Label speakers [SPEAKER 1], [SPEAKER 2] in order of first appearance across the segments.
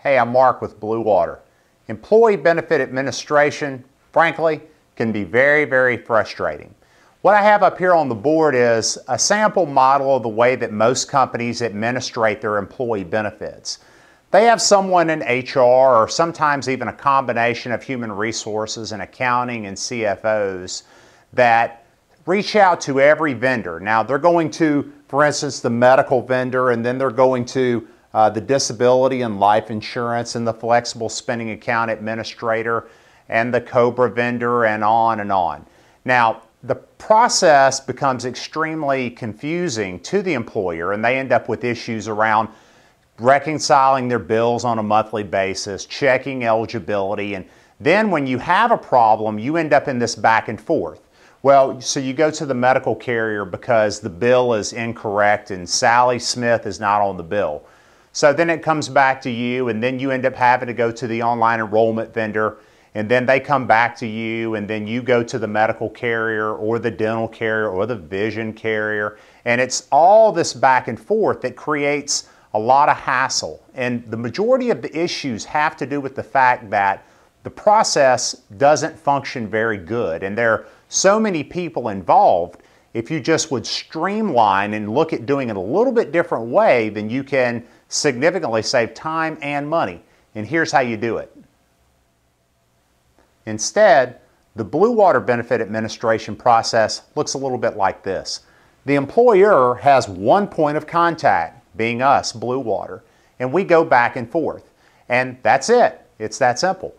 [SPEAKER 1] Hey, I'm Mark with Blue Water. Employee benefit administration, frankly, can be very, very frustrating. What I have up here on the board is a sample model of the way that most companies administrate their employee benefits. They have someone in HR or sometimes even a combination of human resources and accounting and CFOs that reach out to every vendor. Now they're going to, for instance, the medical vendor, and then they're going to the disability and life insurance and the flexible spending account administrator and the COBRA vendor and on and on. Now the process becomes extremely confusing to the employer, and they end up with issues around reconciling their bills on a monthly basis, checking eligibility, and then when you have a problem, you end up in this back and forth. Well, so you go to the medical carrier because the bill is incorrect and Sally Smith is not on the bill. So then it comes back to you, and then you end up having to go to the online enrollment vendor, and then they come back to you, and then you go to the medical carrier or the dental carrier or the vision carrier, and it's all this back and forth that creates a lot of hassle. And the majority of the issues have to do with the fact that the process doesn't function very good, and there are so many people involved. If you just would streamline and look at doing it a little bit different way, then you can significantly save time and money. And here's how you do it. Instead, the Blue Water benefit administration process looks a little bit like this. The employer has one point of contact, being us, Blue Water, and we go back and forth. And that's it. It's that simple.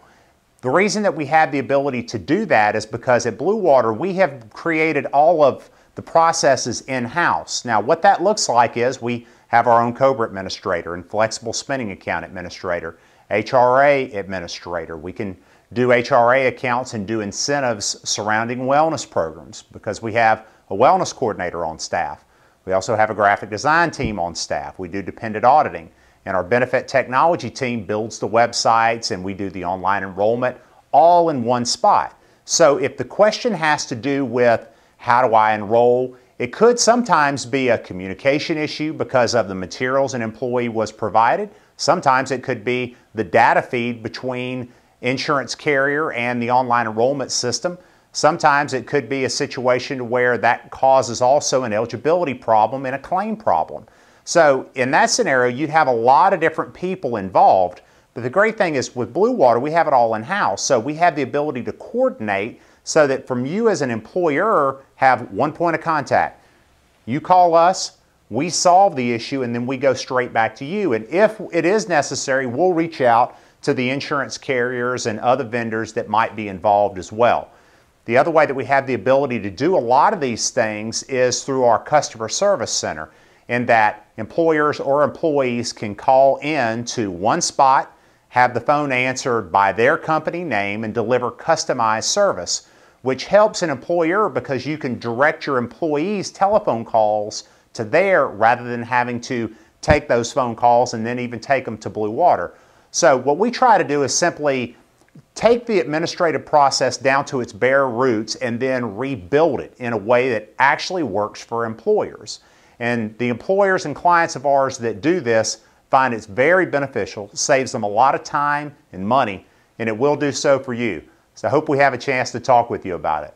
[SPEAKER 1] The reason that we have the ability to do that is because at Blue Water we have created all of the processes in-house. Now what that looks like is we have our own COBRA administrator and flexible spending account administrator, HRA administrator. We can do HRA accounts and do incentives surrounding wellness programs because we have a wellness coordinator on staff. We also have a graphic design team on staff. We do dependent auditing. And our benefit technology team builds the websites, and we do the online enrollment all in one spot. So if the question has to do with how do I enroll, it could sometimes be a communication issue because of the materials an employee was provided. Sometimes it could be the data feed between insurance carrier and the online enrollment system. Sometimes it could be a situation where that causes also an eligibility problem and a claim problem. So in that scenario, you'd have a lot of different people involved. But the great thing is with Blue Water, we have it all in-house. So we have the ability to coordinate so that from you as an employer have one point of contact. You call us, we solve the issue, and then we go straight back to you. And if it is necessary, we'll reach out to the insurance carriers and other vendors that might be involved as well. The other way that we have the ability to do a lot of these things is through our customer service center, in that employers or employees can call in to one spot, have the phone answered by their company name, and deliver customized service, which helps an employer because you can direct your employees' telephone calls to there rather than having to take those phone calls and then even take them to Blue Water. So what we try to do is simply take the administrative process down to its bare roots and then rebuild it in a way that actually works for employers. And the employers and clients of ours that do this find it's very beneficial, saves them a lot of time and money, and it will do so for you. So I hope we have a chance to talk with you about it.